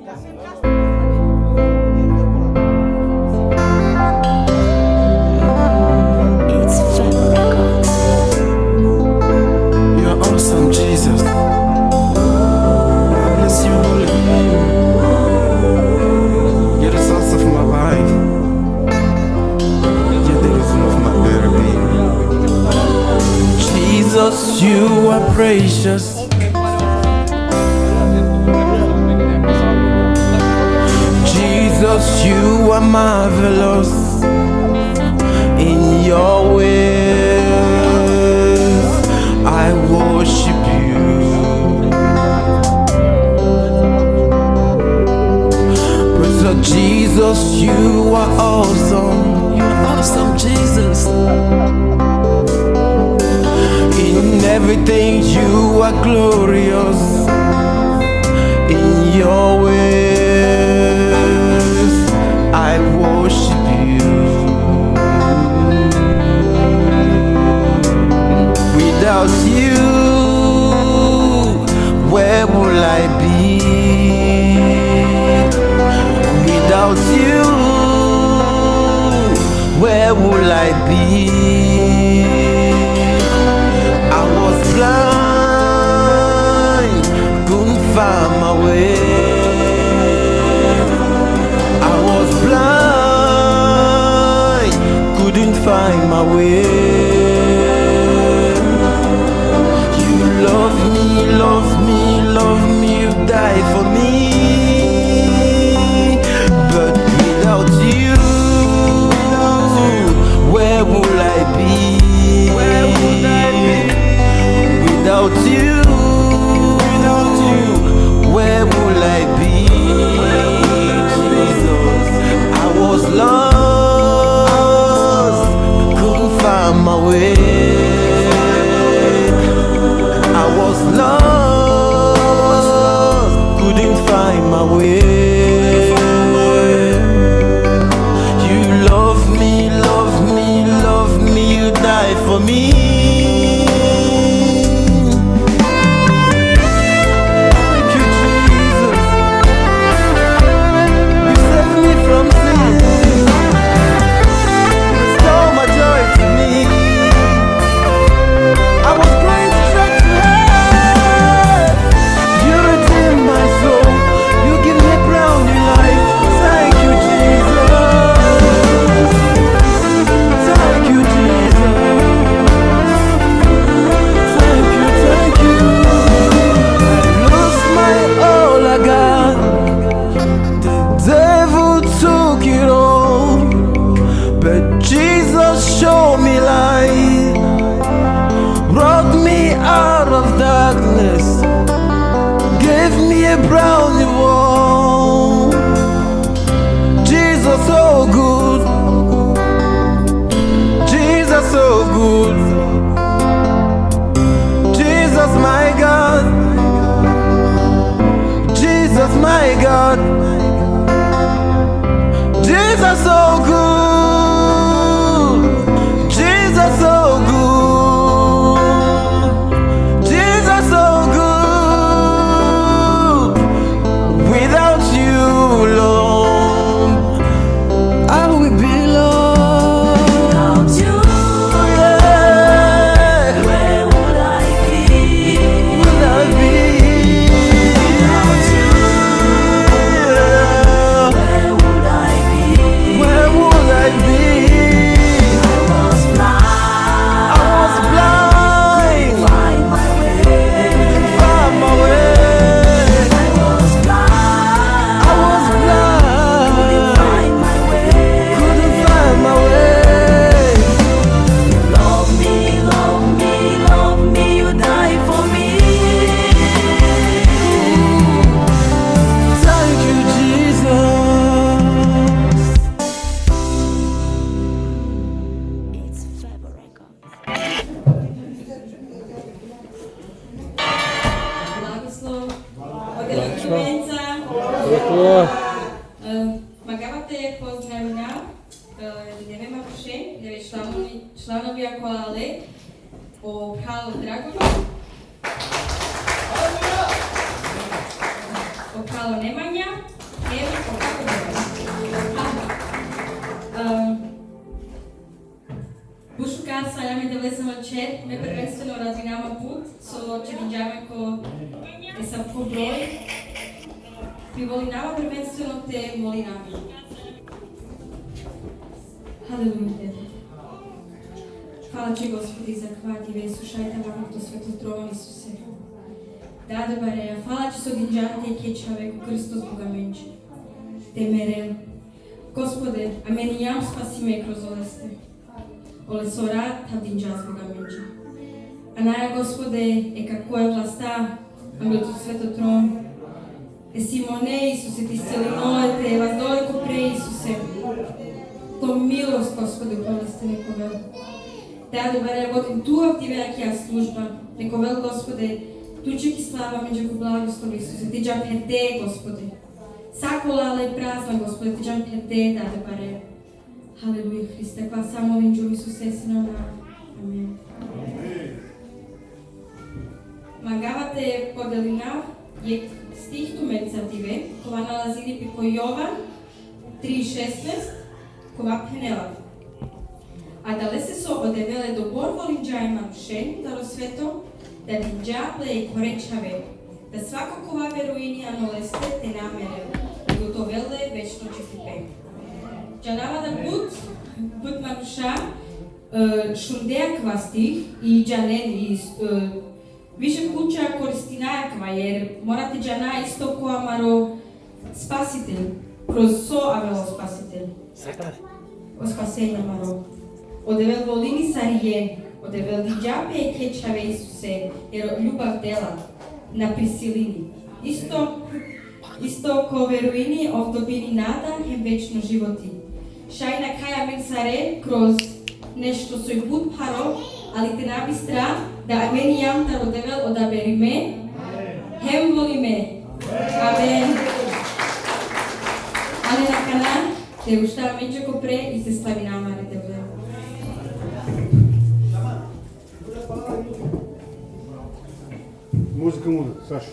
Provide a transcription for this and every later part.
You're awesome, Jesus. I bless your holy name. You're the source of my life. You're the reason of my very being. Jesus, you are precious. Jesus, you are marvelous in your ways. I worship you. Praise the Jesus, you are awesome. You're awesome, Jesus. In everything you are glorious. In your ways, I worship you. Without you, where will I be? Without you, where will I be? I was blind, couldn't find my way. I was blind, couldn't find my way. You love me, love me, love me, you die for me. But without you, where would I be? Where would I be? Without you, where will I be? Jesus, I was lost, couldn't find my way. I was lost, couldn't find my way. You love me, love me, love me, you die for me. Magavate pozdravljam, neviem ako všem, neviem članovia koale po Kál Dragovi. Alo Nemanja, evo kako Бушукар сајаме да влеземе чет, ме првенствено развинама пут, со че видјаме ко е сам ко број. Ви волинама првенствено те молинами. Халелуја Тебе. Хвала Ти Господи за квати ве слушајте вакто свето трон Исусе. Да добареја, фала Ти со гинџаните ке човеку Христос Бога менче. Те мерел. Господе, а мене јам спаси ме кроз олесте. Оле сора тавдин джаз Бога менче. А наја Господе е како е власта, ангото свето трон. Е Симоне Исусе, Ти сцели ноете, воздолеко пре Исусе. То милост, Господи, полесте нековел. Да добареја, Годин туав Ти вејакија служба. Нековел, Господе, Туче ки слава меѓу ко благослов Исусе, Ти джам херде, Господи. Саколала и празна, Господи, Ти джам херде, да добареја. Халелуја, Христе, па само молим Исусе, Сина на Амин. Магавате поделина е стихту мецативе, кога налазили пико Јован 3:16, кога пенела. А дале се со одевеле до борволин джајма шен, даро свето, да динџапле и коречаве, да свако кова веруини анолесте те намерел, и готовеле вечно чифипе. Джанава да пут маруша, шундеа квастих и джанен и више куча користинаја ква, jer morate джана исто коа маро спасител, kroz со авело спасител. О спасење маро. Одевел волини сариен, одевел динџапе и кечаве Исусе, jer љубав дела на присилини. Исто ко веруини овдобини нада хем вечно животи. Шајна каја мен саре кроз нешто сој буд паро, али те набистра да амени јам та родевел одабери ме, хем воли ме. Амен. Але на канан те уштава менче ко пре и се слави намаре те вле. Музика, Саша.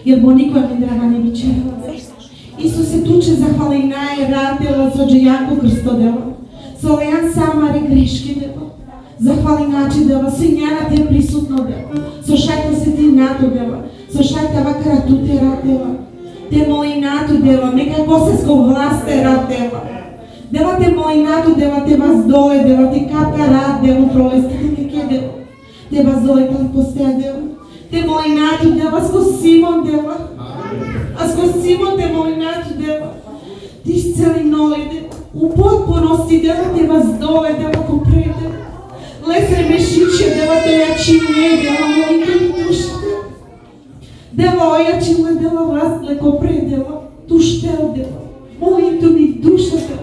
Jer bo никој ми драга не би чекала. Исус е туче захвали најрадела со Джејако крстодела. Со Лејан Самаре грешки дела. Захвали начи дела, со Њана те присутно дела. Со шајта се ти нато дела. Со шајта вакарату те рад дела. Те моли нато дела, нека косеско власт те рад дела. Дела те моли нато дела, те вас доле дела, те капка рад делу пролестите те ке дела. Те вас доле кај постеа дела. Те моли нато дела, ско Симон дела. А ско Симон те моли нато дела. Ти сцели ноли дела. У потпуности дела те вас доле дела ко предела. Лесе мешиче дела те јачине дела, моли ке ми душите. Дела ојачиле дела вас леко предела, туштел дела. Моли ту ми душата.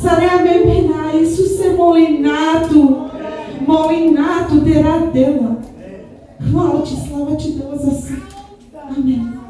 Сареаме мена, Исусе, моли нато те рад дела. Хвала Ти, слава Ти дела за се. Амен.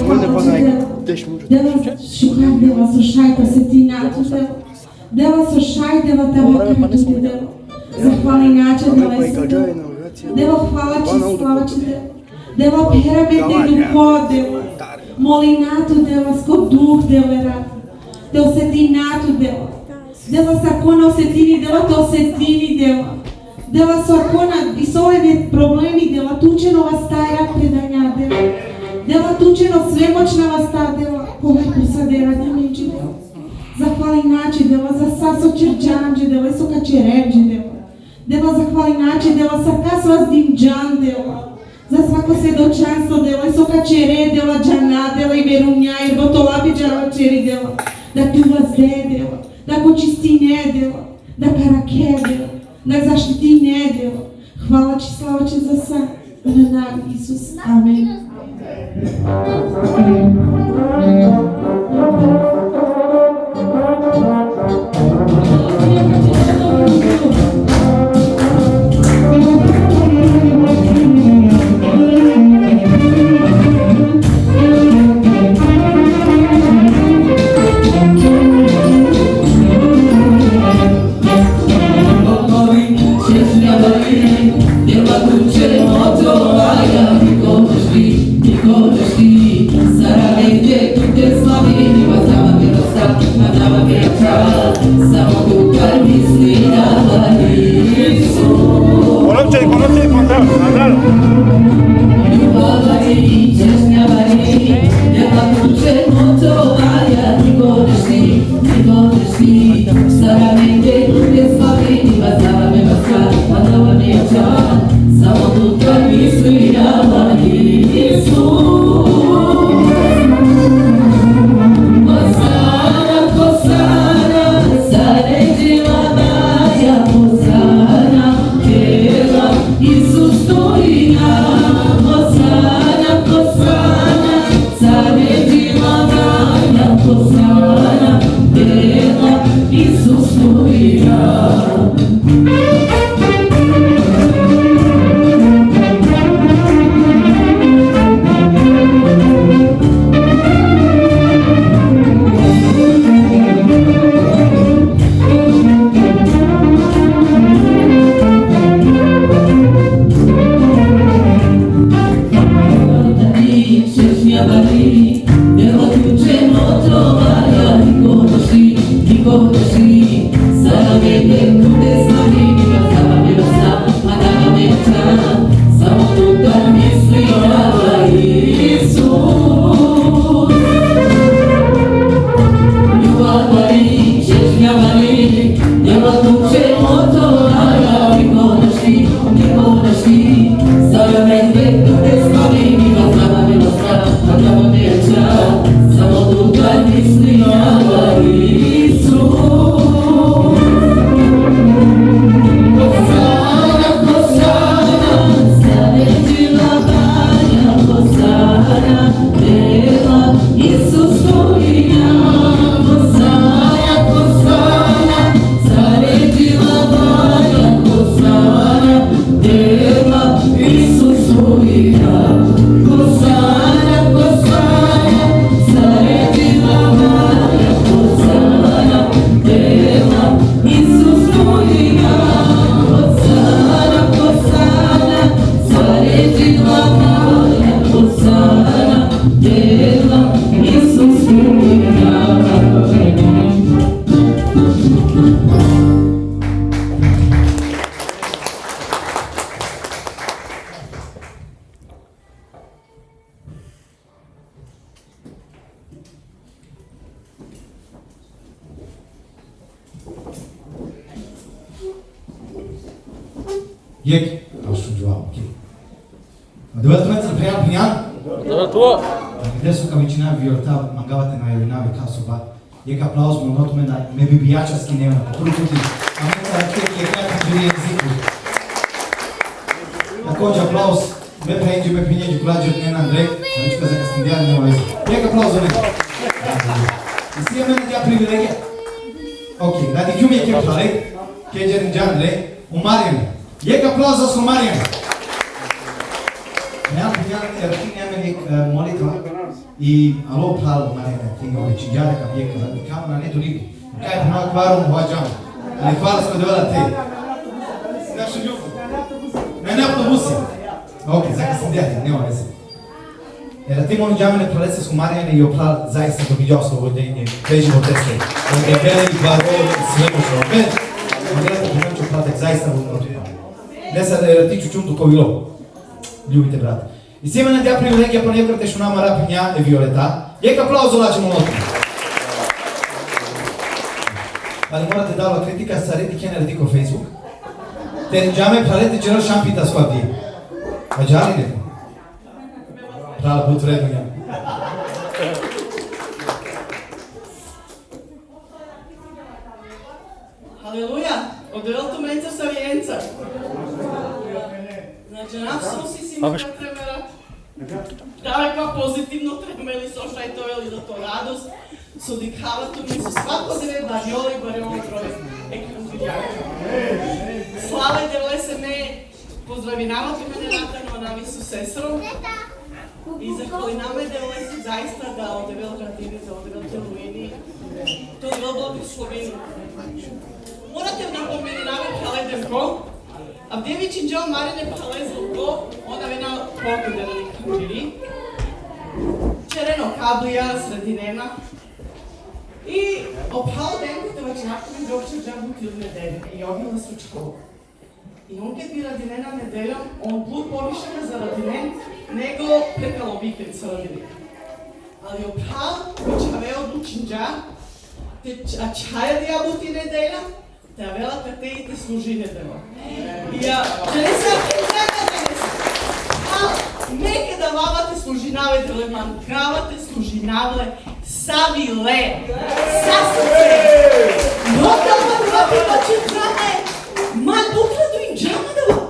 хвала ти дела. Дела шукар дела со шајта се ти начу дела. Дела со шај дела табака ти дела. Захвали наче дела Исус дела. Дела хвала ти слава ти дела. Дела перебете духо дела. Молинато дела скоп дух дела рад. Те осетинато дела. Дела сакона осетини дела те осетини дела. Дела сакона и со овие проблеми дела тучено вас таја предања дела. Дела тучено свемочна вас та дела. Полеко са дела дамејчи дела. Захвали начи дела за сасо черчанџи дела и со качеренџи дела. Дела захвали начи дела са касвас димџан дела. За свако седочанство дела и со качере дела джана дела и веруња и ботолапи джарачери дела. Да ти вазде дела. Да го чистине дела. Да караке дела. Да заштитине дела. Хвала ти, слава ти за са. На Исус. Амен. Jek, ausgedragen. Добре, се пријам пијан? Добре, тоа. Где су кавичина виорта мангавате на јавина касоба. Jek аплауз монот ме на ме бибијачаски нема. Први пути. А ме царате јека жири езику. Такође аплауз ме прејđи ме пињеđu кладжи од Нена Андрей. Речка за кастиндијан нема вези. Jek аплауз за него. И сија мене тја привилегија. Окей, ради ќуми е ке палек. Кеđer Андрей. У Маријан. Jek aplauz za Marijana. Ja, Erkin Emenik molitva. И ало прало Маријане, тинга вече јаде кам јека, камера не дори. Кај према кваром хоаѓам. Али хвала ско девала те. Нашо љубо. Не автобуси. Океј, закасам дјахи, нема везе. Ера ти моју ѓамене пролеце со Маријане и опра заиста до видео ослободење. Бежи во тесте. Оде белени кварови, свемошо. Беж. Маријане примачу пратек заиста во внутрија. Не са да ти чучунто ковило. Љубите брат. И сега на тя привилегија по некој што нама рапиња е Виолета. Јека аплауз олаче молотно. Ali morate dava kritika sa redi kene redi ko Facebook. Te ġame bħaleti ġero xampita squaddi. Maġari ne? Prala but vrednja. Halleluja! Oddelto mensa savienza. Znači, napsusi si mi tremera. Така позитивно тремели со шајтовели да то радост, со дихавато ми со свакодневен бариола и бариола трој екранзидјака. Слава и девле се ме поздравинавате мене натано на Исус сестро и захвалинаме девле се заиста да одевел градини, да одевел телуини, то одевел благословени. Морате напоменинаме халеденко, а в девичин джел Марине палезлко, она вена покидали камери, черено каблија, срединена, и опхал денко те вачинавко ми докче джабу тил неделя, и јогила сучко. И он ке би радинена неделјом, он блуд повишена за радинен, него прекало викенд са радинен. Али опхал, вачаве одлучинджа, те чаја дијабути неделя, те вела те и те служи неделя. И ја, че не са кензака денес. Неке да вавате служинаве делеман, кравате служинавле, савиле, сасуце. Нотама драби бачетране, ман буклето им джама дава.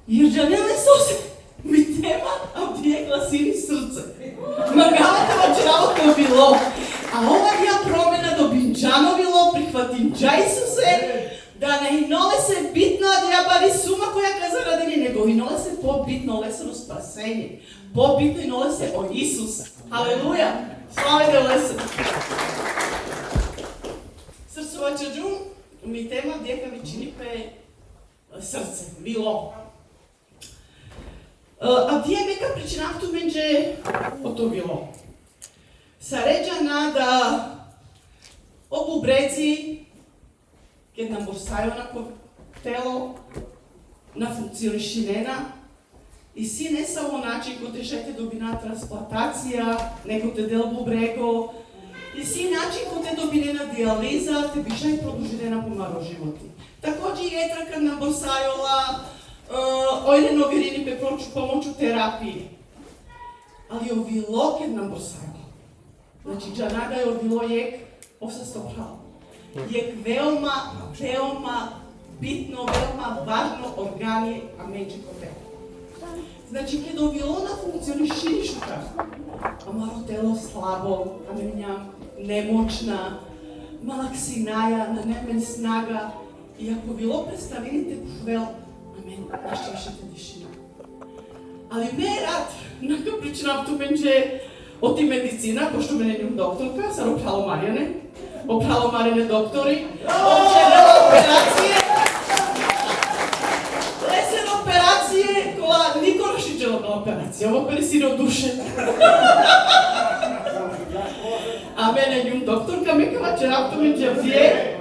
Јерджанеле сосе, ми тема, а вие гласини срце. Магалате вачеравото било, а ова ја промена до бинджано било, прихватим Исусе, да не иноле се битно да ја бари сума која каза радини, него иноле се по-битно лесено спасење. По-битно иноле се о Исус. Халелуја! Славете лесе! Срцувачаджум ми тема дека ви чинипе срце, било. А вие нека причинавту менџе ото било. Сареđа на да обубреци ке на борсајо на тело, на функционишинена, и си не само начин кој те шете добина трансплантација, него те дел бубрего, и си начин кој те добинена диализа, те биша и продолжинена помаро животи. Такоđe и етрака на борсајола, ојде новирини пе помоću терапии. Ali ovilo ке на борсајола. Значи, джанада е овило јек овсестопрал. Јек велма битно, велма важно органи, а меѓу тело. Значи, ке довило на функционишишука, амаро тело слабо, амењам немочна, малаксинаја, на немен снага, и ако било представените кувел, амен, нашите дишина. Али ме е рад, нака причинам ту менџе оти медицина, пошто мене njum doktorka, сар опрало Маријане, опрало Маријане доктори, обчевела операције, лесен операције, кола нико рашиđела на операција, ово пересиро душе. А мене njum doktorka ме кава черапто менџе вие.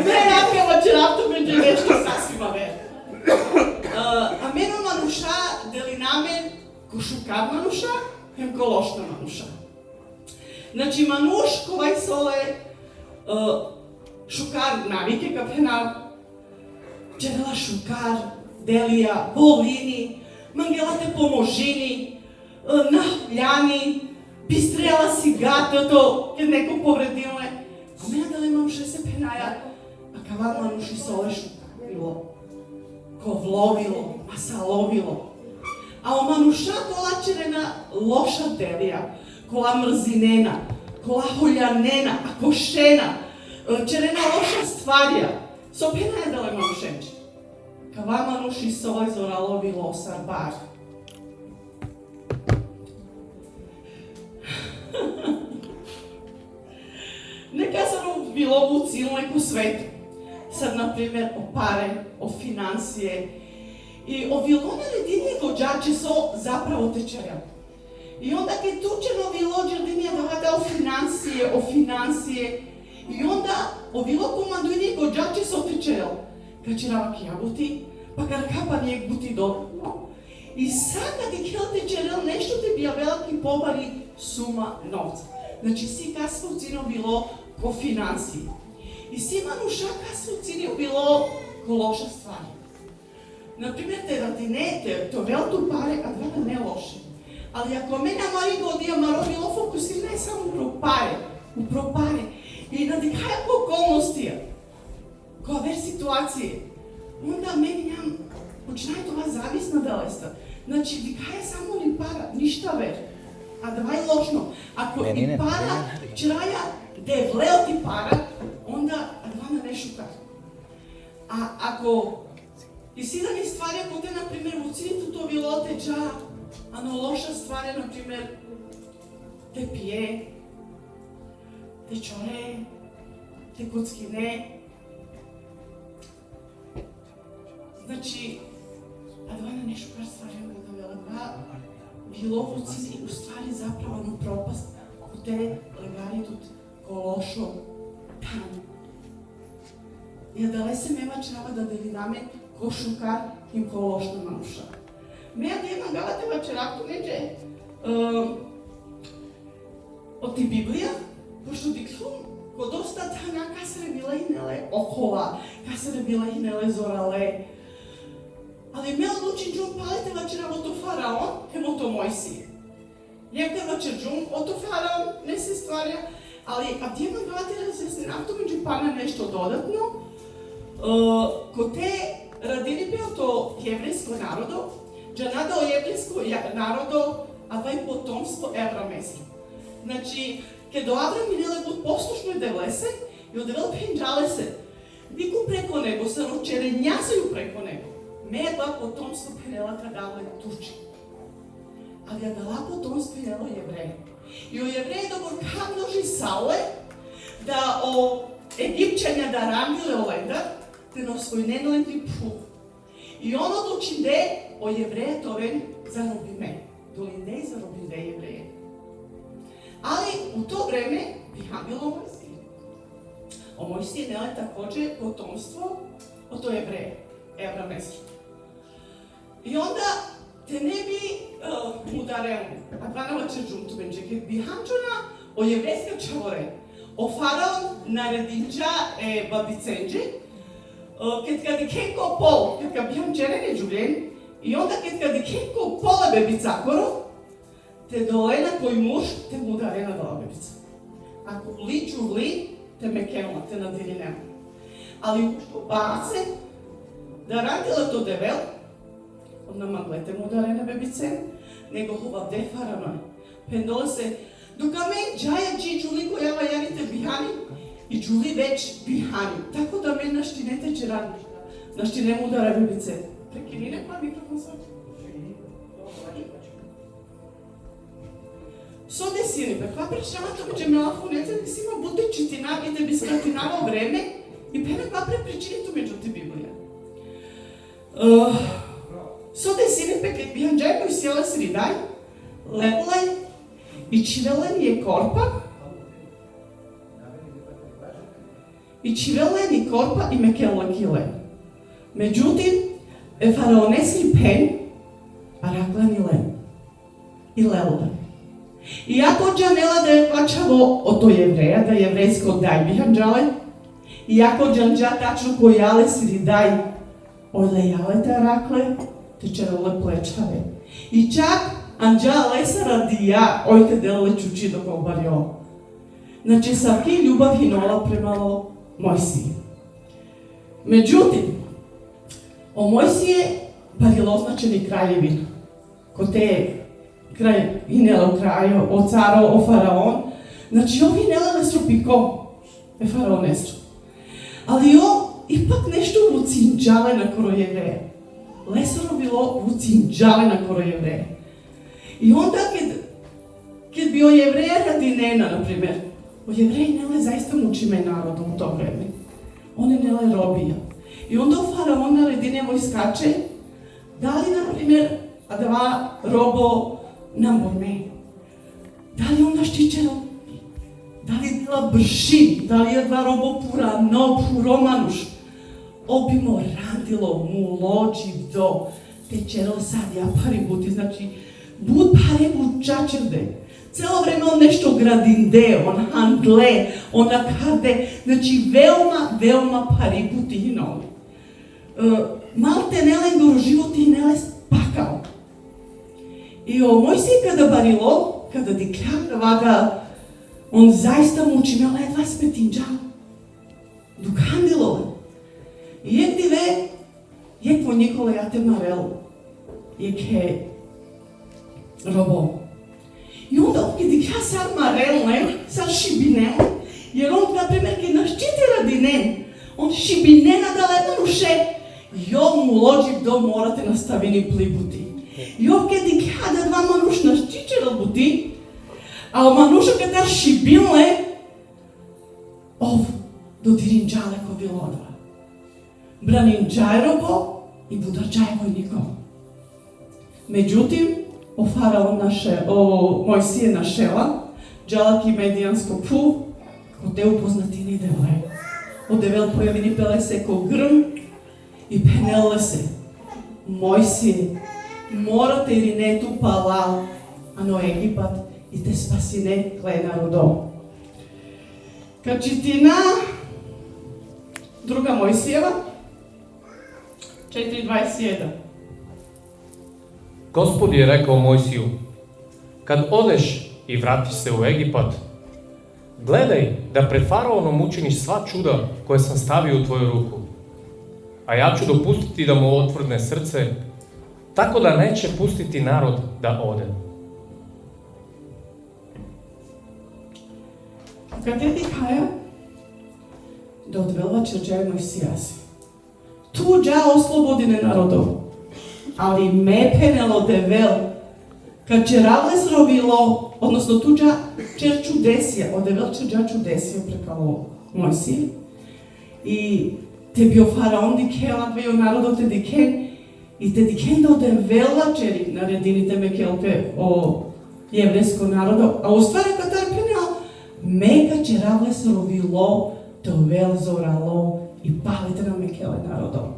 Не, јакава черапто менџе нешто сасвима ве. А мено мануша дели намен ко шукар мануша, хем ко лошна мануша. Значи мануш ковај соле шукар навике капена, джерела шукар, делија, волини, мангелате поможини, нахљани, пистрела сигатото, ке неко повредиле. А мене дали мануше се пенаја, а кава мануши соле шукар било. Ковловило, масаловило. А о мануша кола черена лоша делија, кола мрзинена, кола холјанена, акошена, черена лоша стварија, со пена е дале манушенче. Кавама нуши соле зоралови лосар бар. Нека се било во цилно еко свет. Сад, например, о паре, о финансije. И овилоне редиње го джаче со заправо течеја. И онда ке тучено овило джердинија давата о финансije. И онда овило командујни го джаче со течеја. Качерава ке јабути, па каркапа нијек бути добро. И сака ке кел течерел нешто те бијавела ки побари сума новца. Значи си касво цино било ко финансии. И си мануша касво цино било ко лоша ствари. Например, те велту паре, а двата не лоши. Ali ako mene mari godija bilo fokusirana je samo u propare. I na dikaja okolnosti, koja ver situacije, onda meni njam počinaj това зависна делеста. Значи, дикаја само ни пара, ништа вер. А давај лошно. Ако и пара, чираја да е влео ти пара, онда адвана не шукар. А ако и си да ни ствари, ако те, например, во цилито то било теча, ано лоша ствари, например, те пие, те чоре, те коцкине. Значи, адвана не шукар ствари, да вела, било во цили, у ствари заправа на пропаст, ко те легари тут ко лошо там. И дале се мема чрава да видаме ко шукар им ко лошна мануша. Меја да има галате вачеракту неđe од ти Библија, пошто диклум, ко доста тана касаре била и неле окола, касаре била и неле зорале. Ali me odluči džun palite večera o to faraon, kemo to Mojsije. Jevka večer džun o to faraon, ne se stvarja, ali abdijema gledate da se nafto među pana nešto dodatno, ko te radili bio to jevrijsko narodo, dža nadao jevrijsko narodo, a vaj potomstvo Evramesko. Znači, kedo Avram minele bud poslušno devlese, i odevel penđale se, niku preko nego, sanočere njasaju preko nego. Meја тоа потомство пенела кадавле турчи. Ali ја дала потомство пенело јевреј. И о јевреј да го камножи Сауле, да о египчања да рамиле оленда, те на својненолен ти пух. И он одлучинде о јевреја товен заробиме. Долинде и заробинде јевреј. Ali u to vreme биха било Мојсија. О Мојсија неле такоđe потомство о то јевреј, Еврамески. И онда те не би ударено, а дванава чеджунту бенче, кед би ханчона о јеврејска чаворе, о фараон нарединча бабиценđe, кед каде кенко пол, кед ка бихам черене джулен, и онда кед каде кенко поле бебицакоро, те долена кој муж, те му ударена дала бебица. Ако ли джувли, те мекенла, те надиринема. Ali ушто баце, да радила то девел, на маглете му дарена бебице, него хубав де фарано. Пендоле се, дока мен джаја джи джули која вајаните бихани, и джули веќе бихани. Тако да мен наштинете че ради. Наштине му дара бебице. Прекини не па микрофон са. Со десини, бе, ква причинамато бе, че мелафонеце не си има бути читина и да би скратинало време, и пене ква препричинито меѓу ти Библија. Со десини пекет бијанџај кој сјела сридај, леполај и чивелен е корпа, и чивелен и корпа и мекела килен. Меđutim, фараонески пен, а раклан и лен. И лелда. И ако джанела да е плачаво ото јевреја, да јеврејско дај бијанџале, и ако джанџа тачно којале сридај, олејале те ракле, те череле плечаве. И чак анџа леса радија, ојте деле чучи до колбарио. Значи савки љубав и нола премало Мојсија. Меđutim, о Мојсија парило значени краљевин. Ко те крај инело крајо, о царо, о фараон. Значи ови неле срупико е фараонесто. Ali o ипак нешто во цинџале на кој евреја. Лесно било во цинџале на кој евреја. И онда кед био евреја радинена, например, о евреи неле заиста мучиме народот во тоа време. Они неле робија. И онда фараон нареди него искаче, дали, например, адава робо наморме, дали онда штичерал, дали дела брши, дали едва робо пурано, пуромануш, обимо рандило, му лоджи до, течерал садија пари бути, значи, буд пари буд чачерде. Цело време он нешто градинде, он хандле, он акарде, значи велма пари бути инови. Малте неле горо живот и неле спакал. И о Мојсија када барило, када ди клјака вага, он заиста му учинал едва сметинџал. Дукандило. И ек во Никола јате марел, ек робо. И онда ке ди ка сар марел, сар шибинел, jer on, например, ке нашчити радинен, он шибинена дале наруше, јов му лоджив до морате наставени плибути. Јов ке ди ка да два мануш нашчичерал бути, а о мануша ке тар шибинле, ов до диринџале ко билодва. Бранинџај робо и бударџај војнико. Меđutim, o faraon o Мојсија нашела, джалаки медијанско пу, ко те упознатини девај. Одевел појавини пелесе ко грм и пенеле се. Мојсија, морате или не ту палал, ано Египат и те спасине кле народо. Качитина, друга Мојсијева, 4:21. Господ je rekao Mojsiju, kad odeš i vratiš se u Egipat, gledaj da pred faraonom učiniš sva čuda koje sam stavio u tvoju ruku, a ja ću dopustiti da mu otvrdne srce, tako da neće pustiti narod da ode. Kad je Kaja, da odvela čerđaj Mojsijasi. Tuđa oslobodine narodov, ali me penelo devel, kad čeravle zrobilo, odnosno tuđa čer čudesija, odevel čerđa čudesija prekalo Mojsije. I te bio faraon dikela, bio narodo te diken, i te diken da odevela čeri naredinite me kelpe o jevresko narodo, a u stvari kad tar penelo, meka čeravle zrobilo, dovel zoralo i palite na mekele narodo.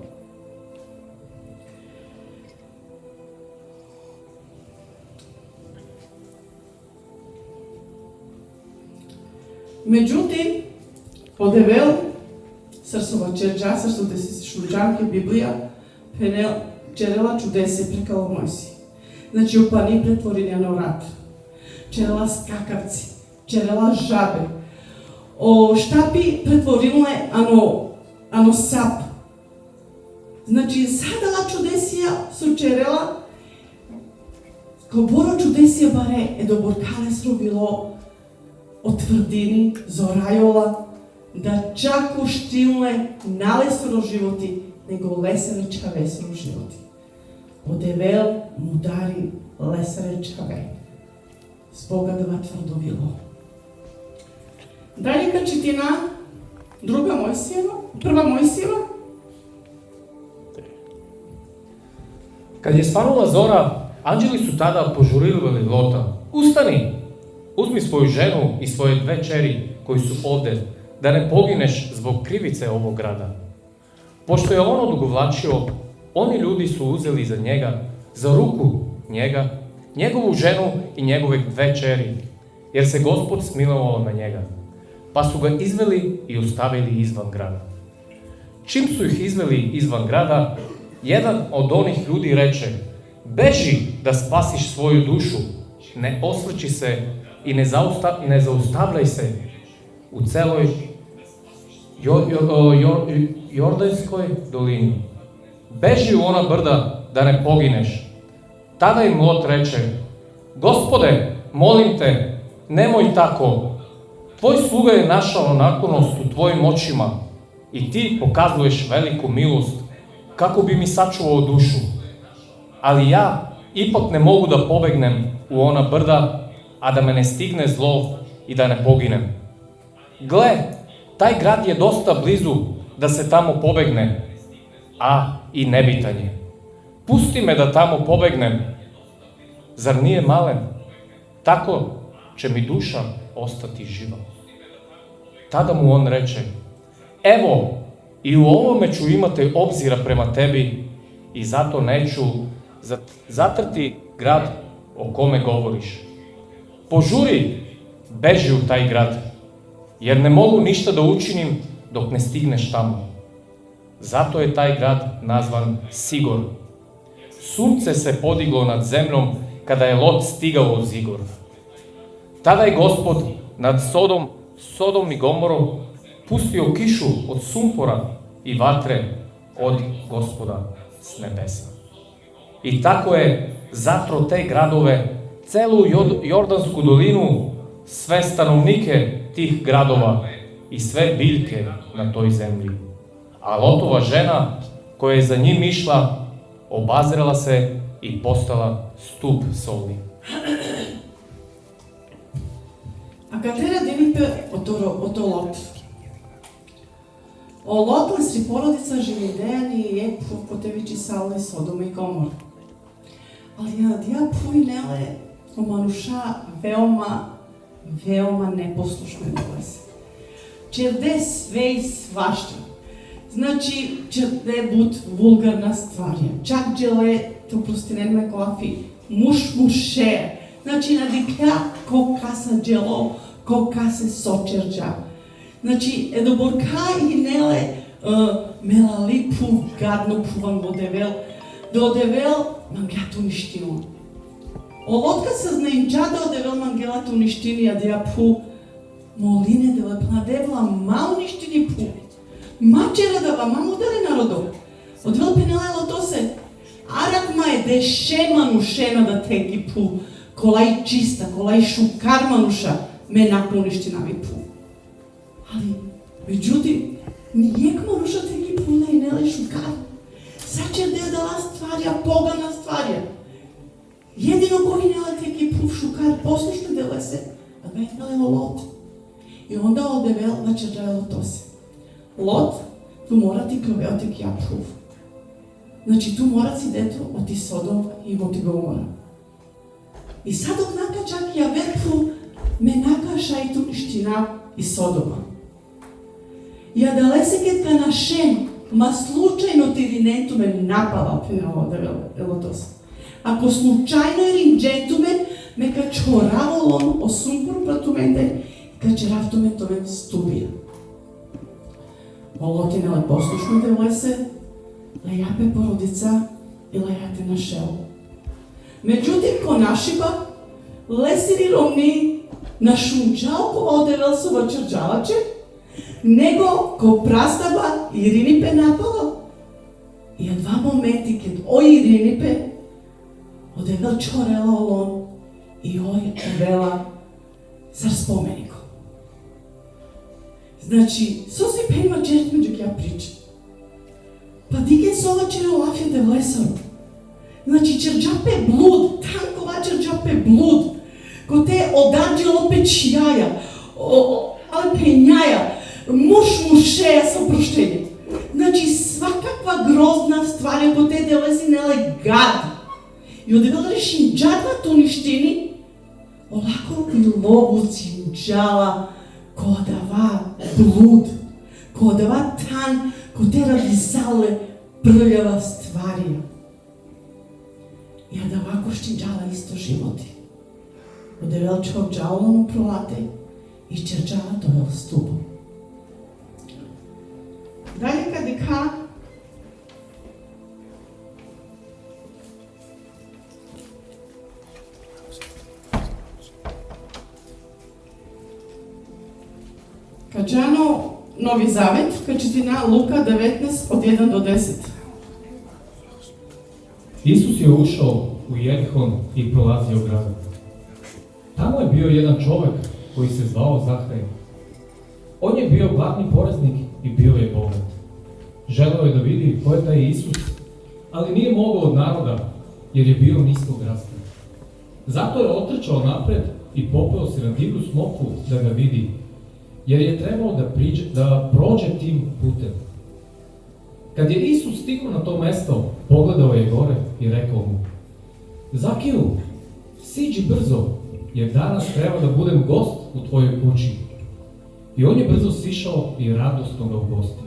Međutim, odevел срсова черджа, срсовте си шуджанки, Библија, пенел черела чудесе прекало Мојси. Значи, опани претворени на рат, черела скакавци, черела жабе, о штапи претворилне ано сап. Значи, задала чудесија со черела, ко боро чудесија баре доборкале сробило отврдини, зорајола, да чак уштилне налесро животи, него лесере чавесро животи. Одевел му дари лесере чаве. С Бога да тврдовило. Дали качитина, друга Мојсиева, прва Мојсиева. Kad je svanula zora, anđeli su tada požurivali Lota. Ustani, uzmi svoju ženu i svoje dve čeri koji su ovde, da ne pogineš zbog krivice ovog grada. Pošto je on odugovlačio, oni ljudi su uzeli za njega, za ruku njega, njegovu ženu i njegove dve čeri, jer se Gospod smilovao na njega. Pa su ga izveli i ostavili izvan grada. Čim su ih izveli izvan grada, jedan od onih ljudi reče: beži da spasiš svoju dušu, ne osvrći se i ne zaustavljaj se u celoj Jordanskoj dolini. Beži u ona brda da ne pogineš. Tada im Lot reče: Gospode, molim te, nemoj tako. Tvoj sluga je našao naklonost u tvojim očima и ти показуваш велику милост, како би ми сачувao душу. Али ја ипак не могу да побегнем у она брда, а да ме не стигне зло и да не погинем. Гле, тај град е доста близу да се тамо побегне, а и небитан е. Пусти ме да тамо побегнем. Зар nije мален? Тако će mi duša ostati živa. Tada mu on reče, evo, i u ovome ću imati obzira prema tebi i zato neću zatrti grad o kome govoriš. Požuri, beži u taj grad, jer ne mogu ništa da učinim dok ne stigneš tamo. Zato je taj grad nazvan Sigor. Sunce se podiglo nad zemljom kada je Lot stigao u Zigor. Tada je Gospod nad Sodom i Gomorom pustio kišu od sumpora i vatre od Gospoda s nebesa. I tako je zatro te gradove, celu Jordansku dolinu, sve stanovnike tih gradova i sve biljke na toj zemlji. A Lotova žena, koja je za njim išla, obazrela se i postala stup soli. A katera divite o to Lot? O Lot сри породица Живидејани и Екфов потевичи Саула и Содома и Гомор. Ali ја поинеле о мануша veoma neposlušne делесе. Черде све и свашта. Значи, черде бут вулгарна стварја. Чак джеле, то простинеме клафи, муше. Значи, надикля ко каса джело, ко касе сочерджа. Значи, едоборка и неле мелали пув гадно пуван во девел, до девел мангелато уништино. Олотка се знаинчада од девел мангелато уништини, а деја пу молине деве пнадевла ма уништини пу. Мачера дава ма ударе народо. Одвел пенелело то се. Арак ма е деше манушена да теги пу. Колај чиста, колај шукар мануша ме након уништинави пу. Ali, međutim, nijek manuša teki puna i nele šukar. Sačer da je dala stvarja, pogana stvarja. Jedino koji nele teki pun šukar, poslušno dele se, a ga je nalelo Lot. I onda odevel načerđajalo to se. Lot, tu mora ti kroveo tek ja pruv. Znači, tu mora si deto oti Sodom i oti Gomora. I sad dok naka čak ja verpu, me naka šajtu niština i Sodoma. Ja da лесекет ка на Шем, ма случајно тиринентумен напала пенало елотос. Ако случајно еринджентумен, ме ка чораволон о сумпор пратуменде, ка черавтумен томен стубија. Олотине ле послушно де лесе, лејапе породица и лејате на шел. Меđutim, ко нашиба, лесири ромни на шунчалко одевел со вачерджалаче, него ко прастаба Иринипе напало. И од два моменти кед ој Иринипе одевел чорела олон и ој вела зар споменико. Значи, со си пенма джерт меѓу ќе прича. Па дике со ова черолафија де влесам. Значи, черджапе блуд, танкова черджапе блуд, ко те оданđelo печјаја, але пењаја, мушеја со проштење. Значи, свакаква грозна ствар, ако те делеси неле гад. И одевел решим джадва туништини, олако и ловуци джала, ко дава блуд, ко дава тан, ко те радизале прљава стварија. И да вако штинджала исто животи. Одевел чов джалону пролате и черджала довел стубо. Дале кадека каджано Нови Завет, качетина Лука 19 од 1 до 10. Исус je ušao u Jeriхон i prolazio gradom. Tamo je bio jedan čovek koji se zvao Zahrej. On je bio glavni poreznik и bio je bogat. Želeo je da vidi ko je taj Isus, ali nije mogao od naroda, jer je bio niskog rasta. Zato je otrčao napred i popeo se na divlju smokvu da ga vidi, jer je trebao da prođe tim putem. Kad je Isus stigao na to mesto, pogledao je gore i rekao mu: Zakiju, siđi brzo, jer danas treba da budem gost u tvojoj kući. I on je brzo sišao i radosno ga ugostio.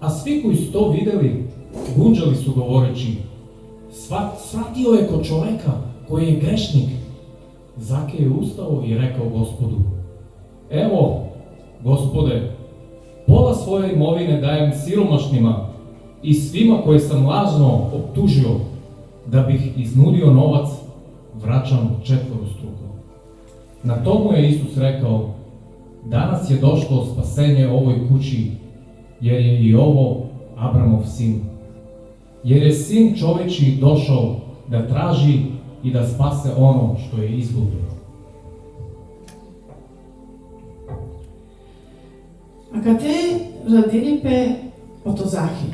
A svi koji su to videli, gunđali su govoreći: Shvatio je kod čoveka koji je grešnik. Zakej je ustao i rekao Gospodu: Evo, Gospode, pola svoje imovine dajem siromašnima i svima koje sam lažno optužio, da bih iznudio novac, vraćam četvorostruko. Na to mu je Isus rekao: Danas je došlo spasenje ovoj kući, jer je i ovo Abramov sin. Jer je sin čovečiji došao da traži i da spase ono što je izgubljeno. А каде родилипе ото Захи?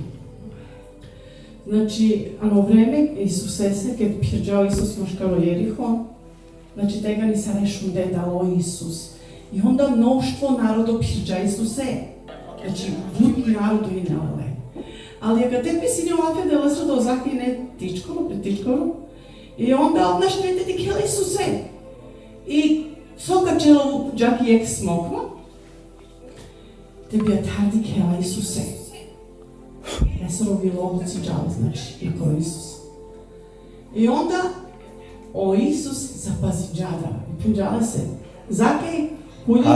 Значи, ано време Исусесе, ке пирџао Исус машкаро Јерихо, значи тега ни се решунде дало Исус. И онда мноштво народо пирџа Исусе. Значи, вуди народо и нелеле. Али ако те писини овафе делесо до Захи не тичкоро, притичкоро, и онда однаш не те дикела Исусе. И сокачело джаки ек смоква, те бија тарди кела Исусе. Не се роби лобоци джали, значи, и кој Исус. И онда, о Исус запази джада. И принджале се, закеј, куљи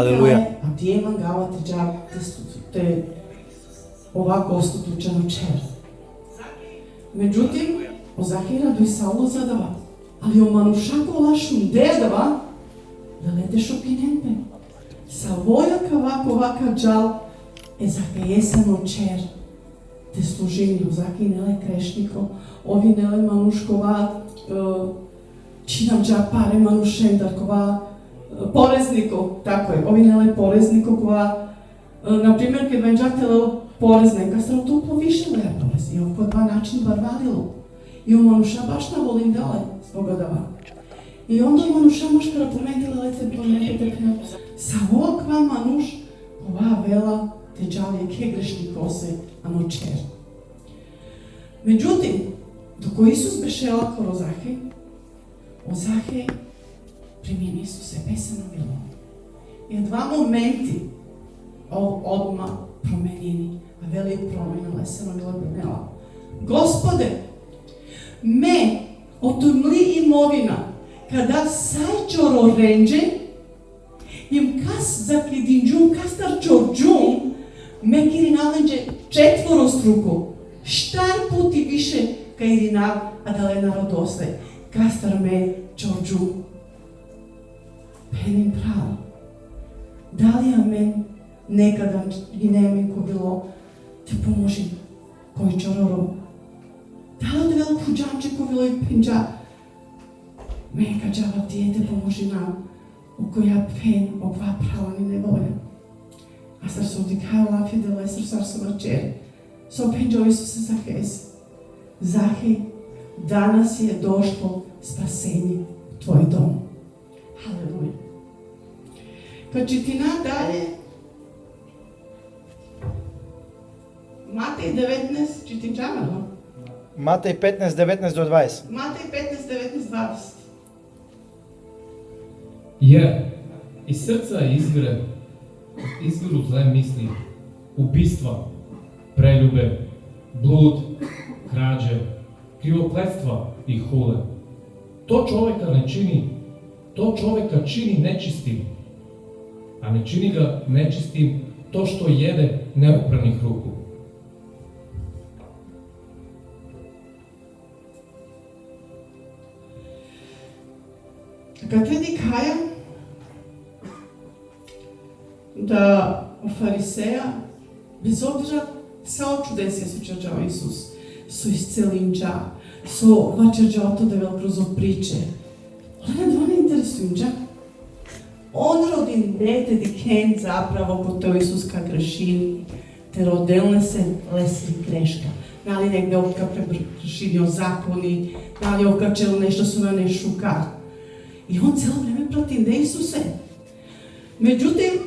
а тие мангала те джав, те овако остотучено чер. Меđutim, о Закеј радој Сауло задава, али о манушако лашун дедава, да лете шопиненпе. Савоја вака джал, Закеј есено чер, те служини, Закеј неле крешнико, ови неле манушкова, чинам джа паре манушендаркова, порезнико, тако е, ови неле порезнико кога, например, ке венджатело порезне, кастро ту повишело ја порез, и овко два начин барвалило. И о мануша баш на волим дале, спогодава. И онда мануша машкара поменила леце планетите пена. Са оваква мануш, ова вела, те джали ке грешни косе, ано чер. Меđutim, доко Исус беше лако Захеј, о Захеј примени Исусе песено било. И два моменти одма променени, а вели промена лесено било промела. Господе, ме отумли имовина, када сајчоро ренџе, им кас за кидинџум кастар чорџум, ме кириналенџе четвороструко, штар пути више каиринав, а дале народосле, кастар ме чорџум. Пеним право. Дали амен некада ги неме ко било те поможи кој чороро. Дали да вело куџанче ко било и пенџа. Мека джава тие те поможи нам у која пен оква права ни не волја. А сар со дикаја лафи деле сар со мачери. Со пенџо Исусе Захејс. Захеј, данас е дошло спасение в твој дом. Халелуја. Кај читина дале, Матеј 19, читинџавано. Матеј 15, 19 до 20. Матеј 15, 19, 20. Jer iz srca izviru zle misli, ubistva, preljube, blud, krađe, krivokletstva i hule. To čoveka čini nečistim, a ne čini ga nečistim to što jede neopranih ruku. Kad vidi Kaja, da u Fariseja, bez obzira sao čudesija su čerđao Isus, su iscelinđa, su vačerđao to da vel kroz priče. Ale ne dva ne interesuju, Он родин дете дикен заправо по тој Исус ка грешини, те роделне се леси грешка. Нали негде овка прегрешиниот закони, нали окачел нешто со на нешука. И он цело време против Исусе. Меѓутоа,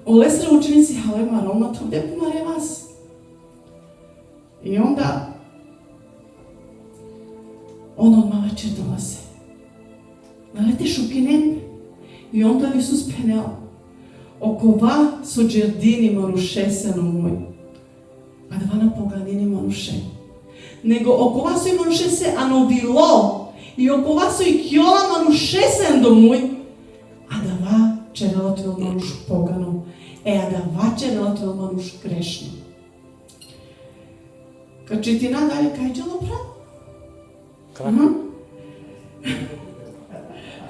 олесре ученици, хале марома, тоде помаре вас. И онда, он одмава чердала се. Налете шукинен, и онда Исус пенел. Окова со джердини манушесено мој, а два на поганини мануше. Него окова со и манушесе ановило, и окова со и кјола манушесен до мој, а два черелото од мануш погано, а два черелото од мануш грешно. Качи ти надале кај чело право?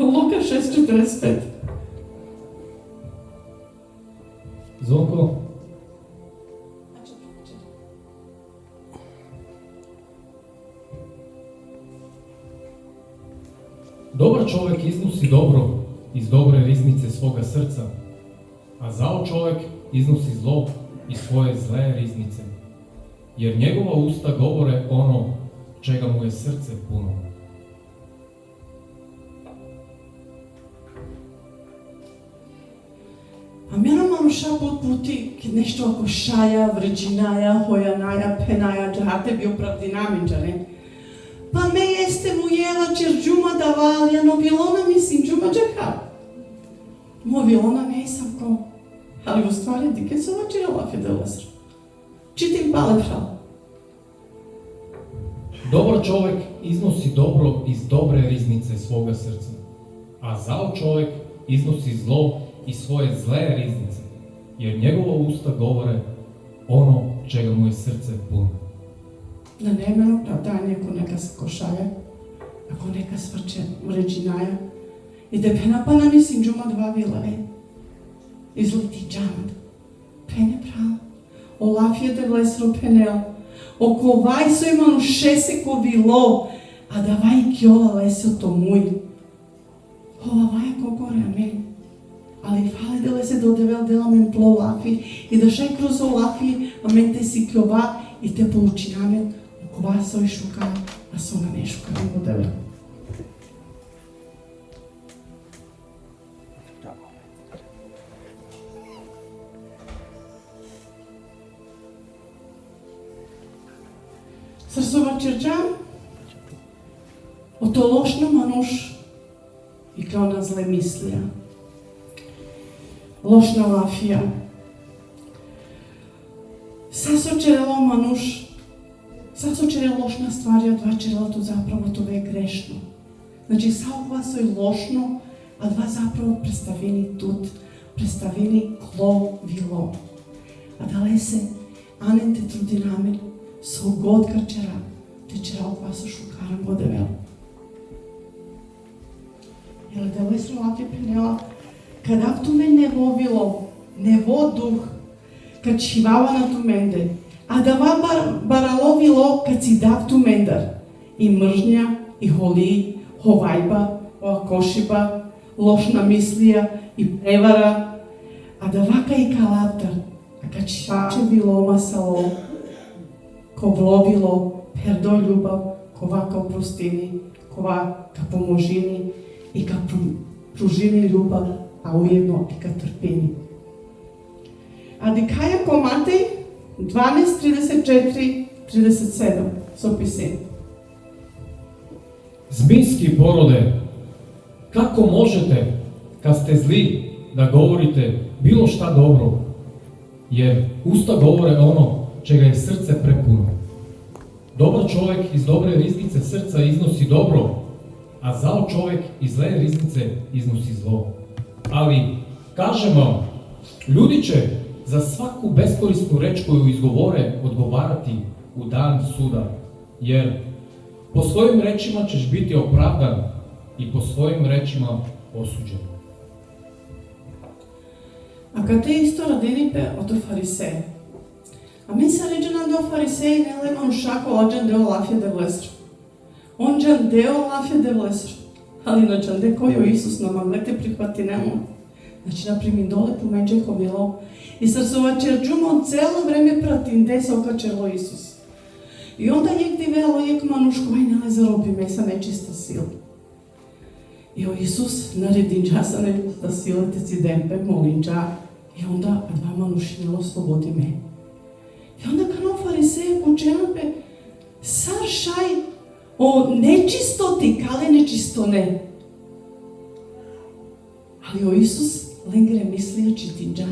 Лука 6:45. Зонко, добар човек износи добро из добре ризнице свога срца, а зао човек износи зло из своje zle riznice, jer njegova usta govore ono čega mu je srce puno. А мене мануша пути, ке нешто ако шаја, вреđinaja, hoјanaja, penaja, džahate bio pravdinaminđane. Pa me jeste mu jela čerđuma davalja, no bilona mislim džuma džaha. Mo bilona ne sam ko. Ali u stvari dike se vačirala fidelesra. Čitim pale pravo. Dobar čovek iznosi dobro iz dobre riznice svoga srca, a zao čovek iznosi zlo iz svoje zle riznice, jer njegova usta govore ono čega mu je srce puno. Да не е мене оправдание ако нека се кошаја, ако нека сврче вреđinaja. И да пена па намислим джума два виларе. Излети джамат. Пене право. Олафија де влесро пенел. Око вај сој манушесе ко вило, а да вај кјола лесото муј. Ова вај кокоре амен. Ali fale dele se dodevel dela men plo Олафи и да шај кроз Олафи амен те си кјова и те получи намен окова сој шука, а со на не шука не додевел. Срсова черджан, ото лошно мануш и као на зле мислија. Лошна лафија. Сасо черело мануш, сасо черело лошна ствари, а два черелото заправо тоа е грешно. Значи, саоква сој лошно, а два заправо представени тут, представени кло вило. А дале се, анен те труди намен, со годка чера, те черелоква со шукарам го девел. Еле да лесно лафи пенела, кадав туме не во вило, не во дух, кад шивава на туменде, а дава барало вило кад си дав тумендар, и мржња, и холи, ховајба, оакошиба, лошна мислија и превара, а давака и калаптар, а кад шиваче вило масало, ко вловило, пердо љубав, кова ка простини, кова ка поможини и ка пружини љубав, а уедно и ка трпени. А дикаја ко Матеј 12:34-37 со писем. Zmijski porode, kako možete, kad ste zli, da govorite bilo šta dobro, jer usta govore ono čega je srce prepuno. Dobar čovjek iz dobre riznice srca iznosi dobro, a zao čovjek iz zle riznice iznosi zlo. Ali, kažem vam, ljudi će za svaku beskorisnu reč koju izgovore odgovarati u dan suda, jer po svojim rečima ćeš biti opravdan i po svojim rečima osuđen. А каде исто родените од фарисеи. А мен се реđena do фарисеи не лемам шако оđan deo lafje de влеср. Онđan deo lafje de влеср. Ali na čande koju Isus na maglete prihvati nemo. Значи, например, доле помеѓу ковило. И срцова черджумо цело време пратинде се окачело Исус. И онда јек вело, јек манушко, ај не заробиме са нечиста сила. И Исус нареди джаса нечиста сила, те си демпе, молинджа. И онда два манушинело слободиме. И онда кано фарисеја поченапе, сар шај о нечистоти, кале нечисто не. Али о Исус ленгре мислија читинджа,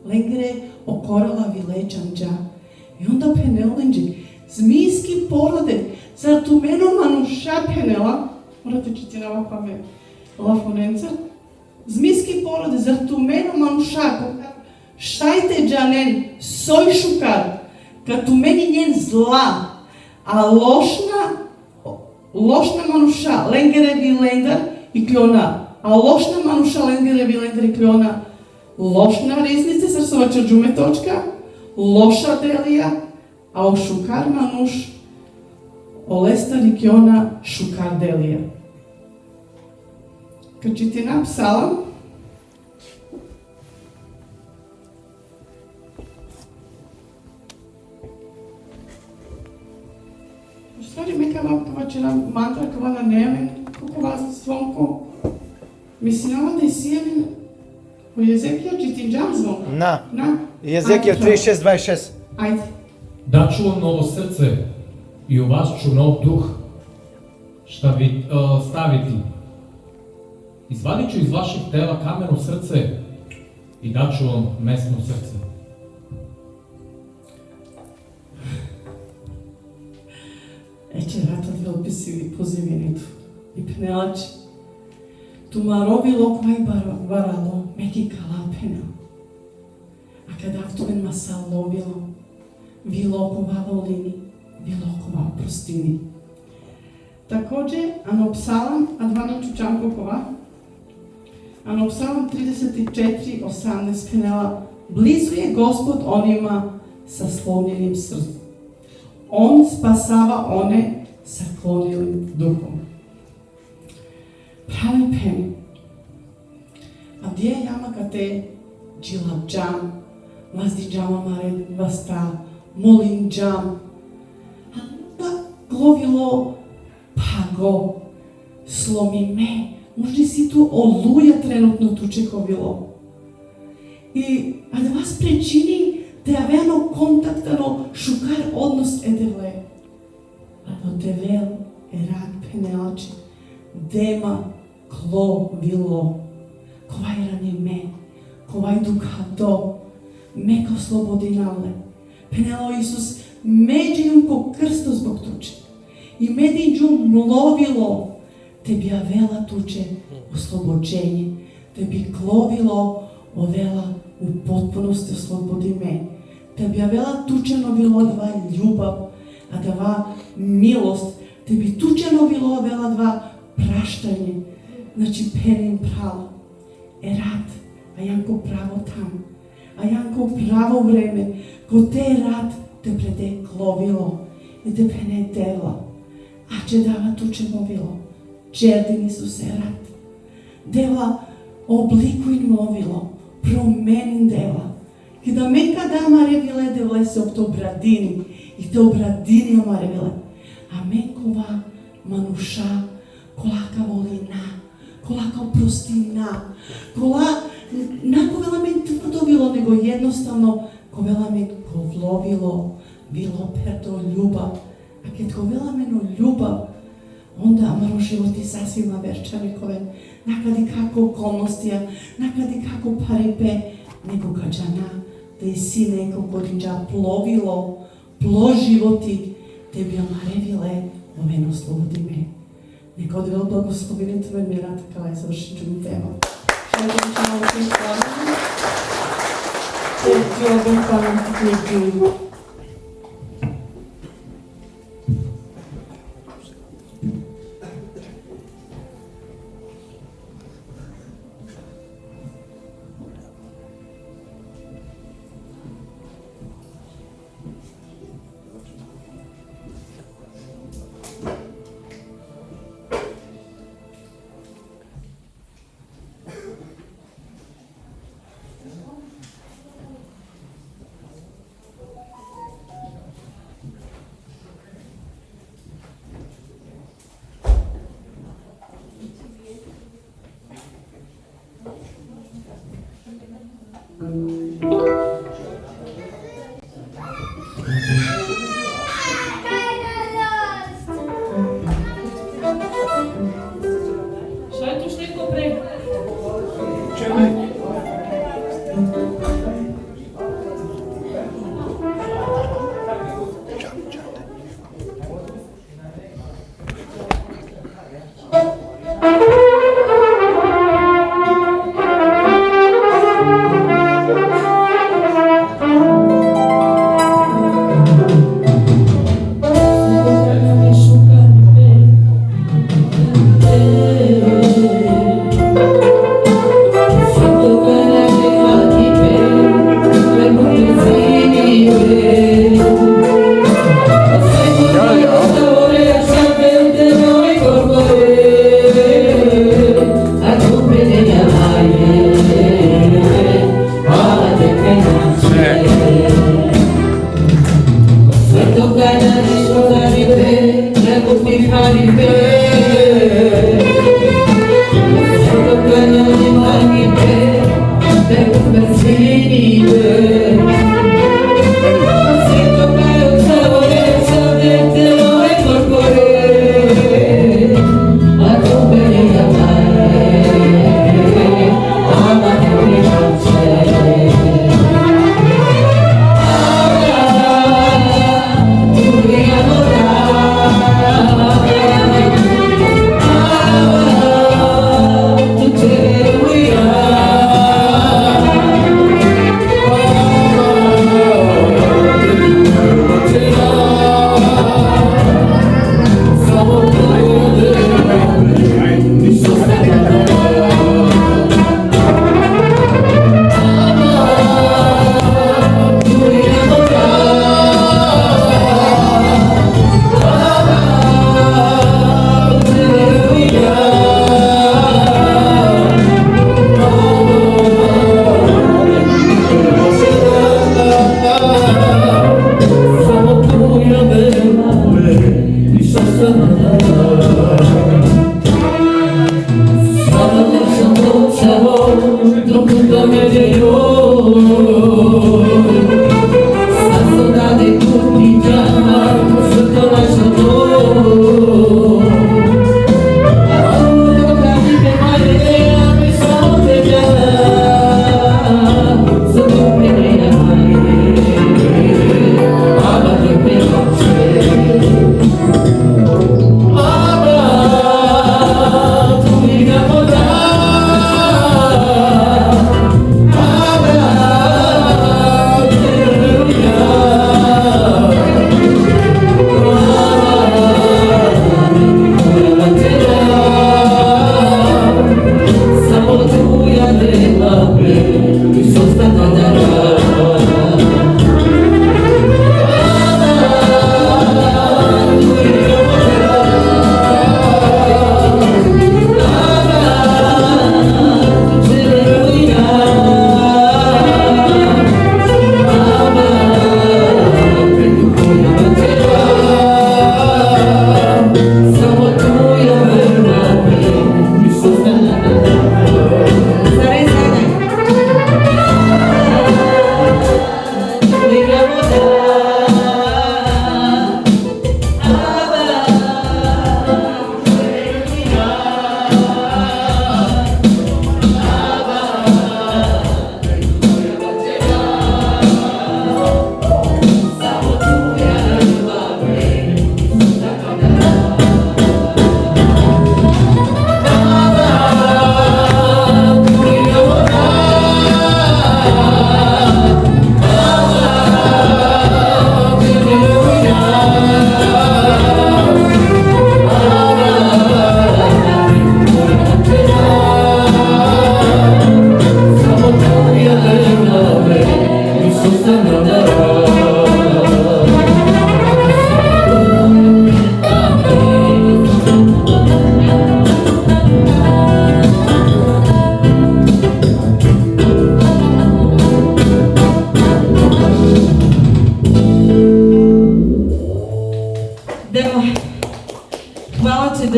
ленгре окорела вилечанджа. И онда пенеленджи, змијски породе, зар ту мено мануша пенела, морате читинава паме лафоненца, змијски породе, зар ту мено мануша, шајте джанен, сој шукар, като мени нjen зла, а лошна мануша, ленгере вилендар и клјона, а лошна мануша, ленгере вилендар и клјона, лошна резница, срсова чарджуме точка, лоша делија, а о шукар мануш, олеста ли кјона шукар делија. Качитина псалам, Stvari kava čera mantra kava na nemen, kava za zvonko. Mislim, da je sijemen u Jezekija čitinđam zvonko. На. Na. Језекија 36:26. Ajde. Да чувам ново срце и у вас чу нов дух, šta ви ставити. Извадit ću iz vašeg tela kameno srce i dat ću vam mesno srce. Ече ратот ве описиви позивинито и пенелач. Тумаровило кај барало, меки калапена. А када автовен масаловило, вилокова волини, вилокова простини. Такоđe, ано псалам, Адвана Чучанкокова, ано псалам 34:18 пенела, близу е Господ онима са сломljenim срцем. Он спасава оне са клонилим духом. Прави пени. А дие јама кате джилабджам, ваздиджама маре васта, молинджам. А да гловило паго, сломи ме. Може си ту олуја тренутно туче ковило. И а да вас причини да јавено контактано шукар однос едевле. А до девел е рад пенелачи, дема кло вило, ковај рани ме, ковај дукато, меко слободинале. Пенело Исус меđијум ко крсто због туче. И медиđум мловило, те би јавела туче ослобоđење, те би кловило овела у потпуност ослободи ме. Те би јавела тучено било два љубав, а дава милост. Те би тучено било овела два праштање. Значи пеним право. Е рад, а јанко право там. А јанко право време, ко те рад те преде кловило и те пене дела. А че дава тучено било. Чердин Исус е рад. Дела обликуин мовило, променин дела. Када мека да маревиле девле се обрадини и те обрадини маревиле. А мекова мануша, колака волина, колака простина, кола наковела ме тврдовило, него едноставно ковела ме ковловило, било перто љубав. А кед ковела мено љубав, онда амаро животи сасвима верчаникове, накади како околностија, накади како парипе, него каđана, да и си неко годинджа пловило, животи, те би амаревиле, овено слободи ме. Нека одвел благословените ме мира, така е завршичу ми тема. Шајде би чало те славаме. Те џобен панам книги.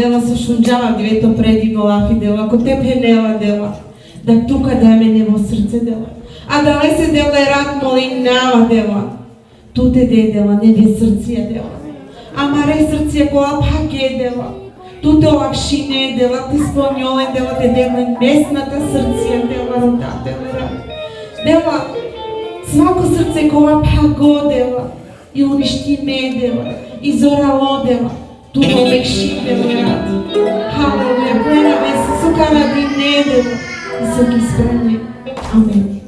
дела со шунџава двето преди голафи дела, ако те пенела дела, да тука да мене во срце дела. А да лесе дела е рак молинава дела, туте де дела, не би срција дела. Ама ре срција кола пак е дела, туте олакшине дела, те спомњоле дела, те дела местната срција дела, родателе дела, свако срце кола пак го дела, и уништи ме дела, и зорало дела, туто мекши дела рад. Халелуја, клеваме се, сукара ди не дела, и се ги спремне. Амен.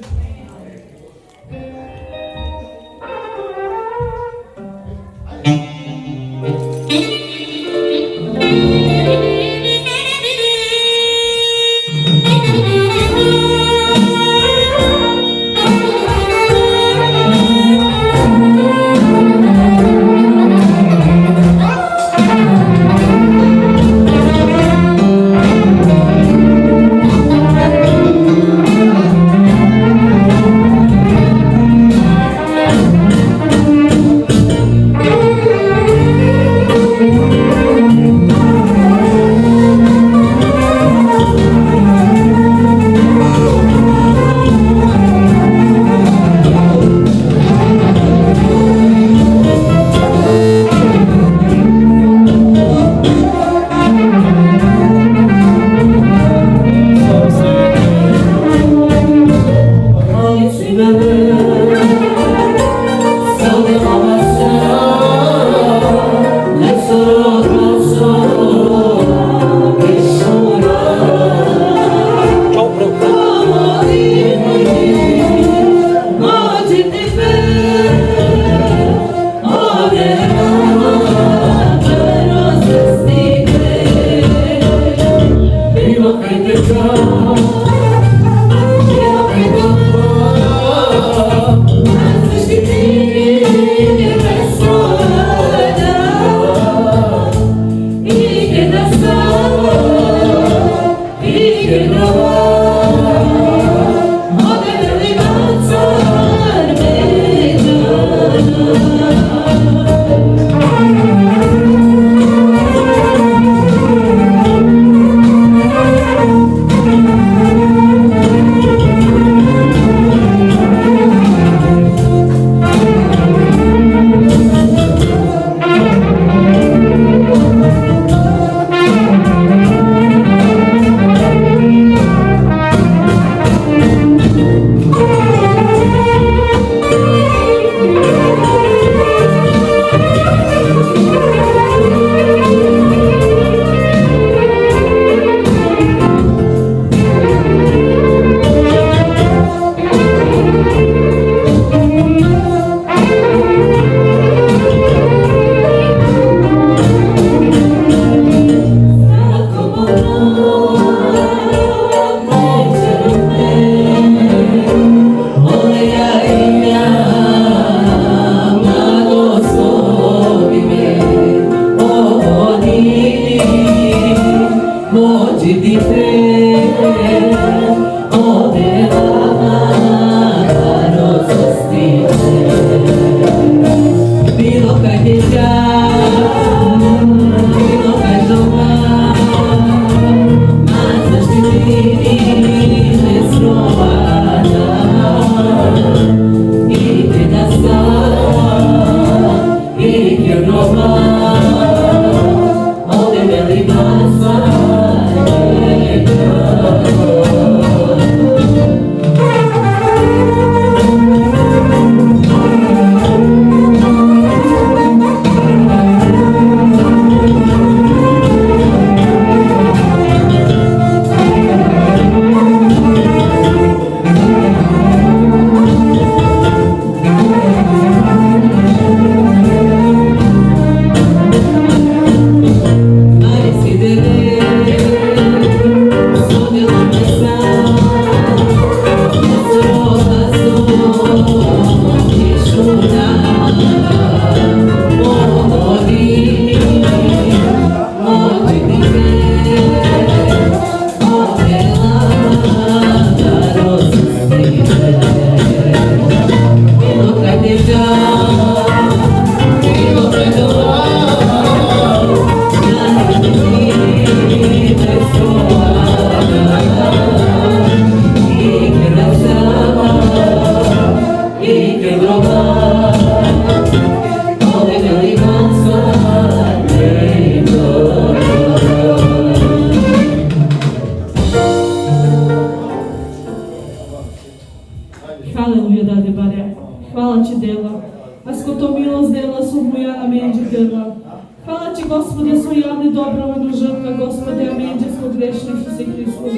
дела. Hvala Ti, Gospode, svoj javne dobrovoljno žrtva, Gospode, ameđesko grešne Isuse Hristu.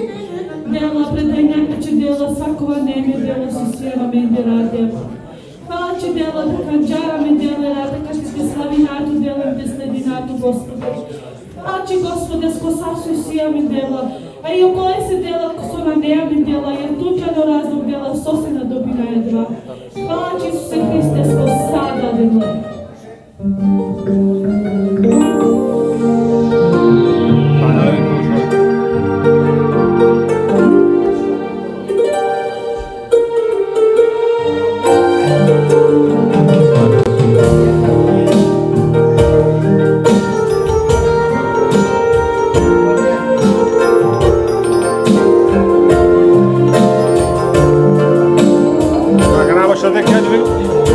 Dela, predaj najveće dela, svakova neme dela, susijeva mende radeva. Hvala Ti, dela, da kanđara me dela, rada, kažete te slavi natu dela, te sledi natu, Gospode. Hvala Ti, Gospode, skosao su Isija me dela, a i okole se dela, ko na neja me dela, jer tuđa do raznog dela, sosena dobina jedva. Hvala Ti, Isuse Hriste, skosada dela. Što te kažem?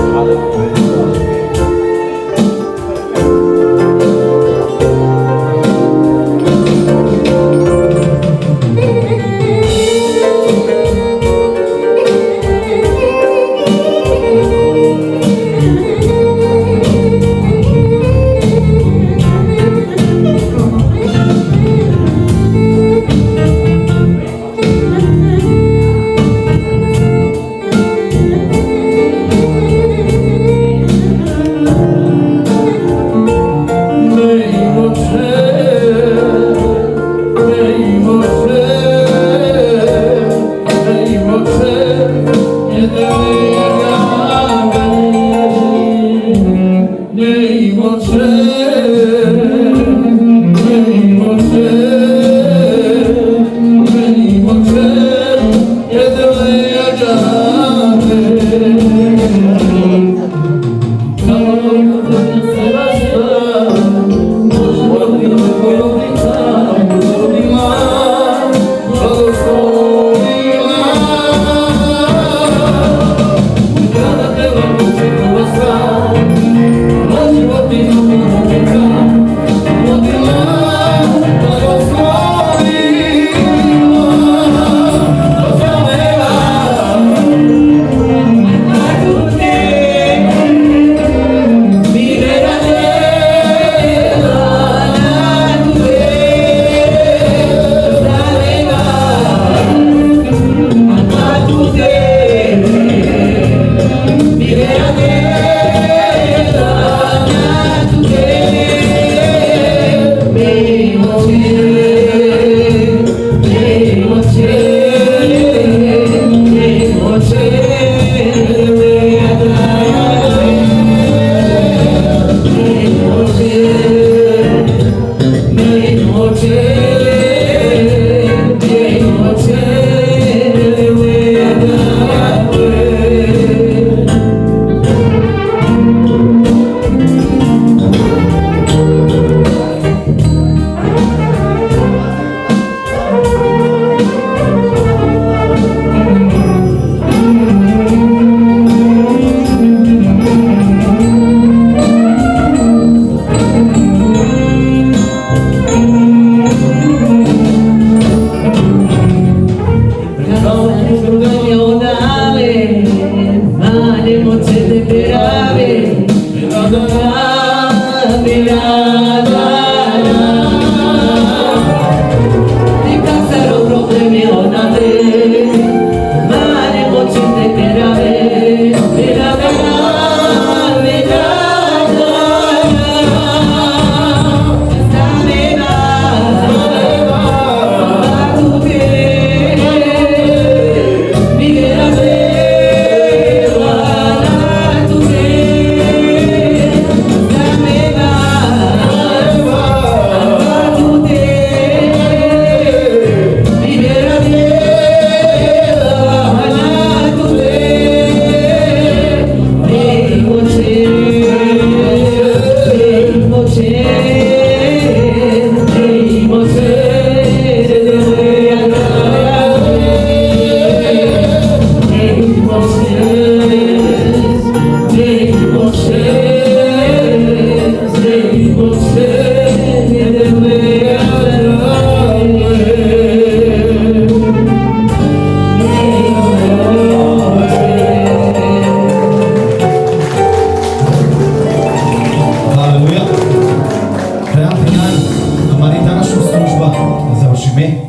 Шиме,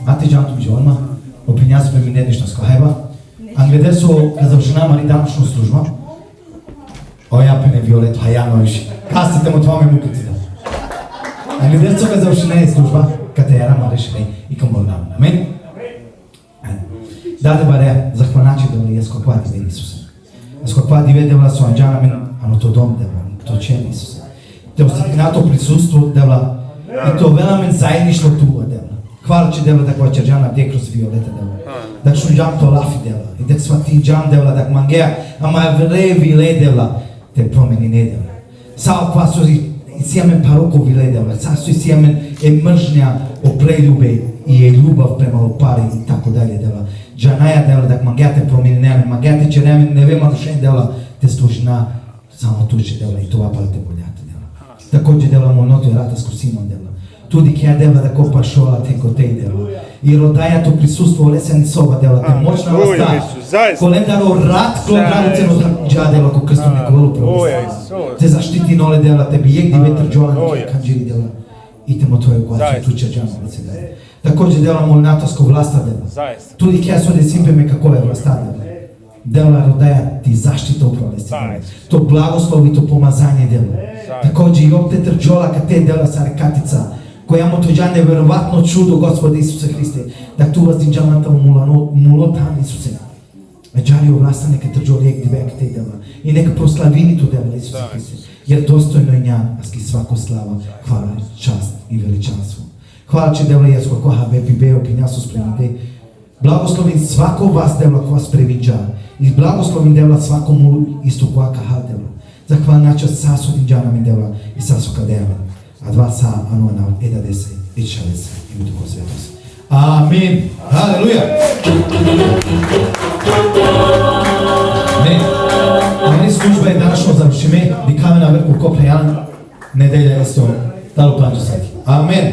мати джанту ми жорма, опинјас пе ми недишна скахајба, англедер со завршена мари даношна служба, оја пене Виолет Хајановиш, кастите му това ме муките. Англедер со завршена служба, катера маришне и към Богдан. Амин. Даде баре захваначи да ли ескопати ве Исусе. Ескопати ве девла со анџана мен, ано то дом девла, то чен Исусе. Те остатинато присуство девла, и то веламен заедништво туа девла. Хвала че девла таква черджана де кроз Виолета девла. Дак шунџам то лафи девла, и дак свати джам девла, дак мангеа, ама вре виле девла, те промени не девла. Сао квасо и сијамен пароко виле девла, сасо и сијамен е мржња о прељубе и е љубав према пари и тако дале девла. Джанаја девла, дак мангеате промени неаме, мангеате че не вема душен девла, те служна само туče девла и това палите болјата девла. Такоđe девла моното и рата с Симон девла. Туди ќе девла да копа шола теко теј девла. И родајато присуство лесен соба девла, те мощна власта. Колендаро рад клондаро цено джа девла ко крстом Николу пробиста. Те заштити ноле девла, те бијек ди ветр джолан канџири девла. И те мо тој гласо туча джама лице девла. Такоđe девла молнатоско власта девла. Туди ќе соде симпеме како е власта девла. Девла родаја ти заштита управлести. То благослов и то помазање девла. Такоđe и опте трџола кате девла са рекатица, која му тоѓа неверојатно чудо Господи Исусе Христе, да ту воздињаната мулотан Исусе. Джари овласта нека трџоли ек дивек те девла и нека прославини ту девла Исусе Христе, јер достојно е њан, аски свако слава, хвала, част и величанство. Хвала че девла јеско која бепи бео ки нас спремите. Благословин свако вас девла која спремиджа и благословин девла свако му исто која кахал девла. Захвала нача сасо динџана ми девла и сасо кадеаме. А два са ануана еда десе и шалесе и Дух Светос. Амин. Халелуја. Амин. Служба е данашно завршиме, викаме на верку копна јан, неделја исто дало планчо сети. Амин.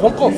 Volkov.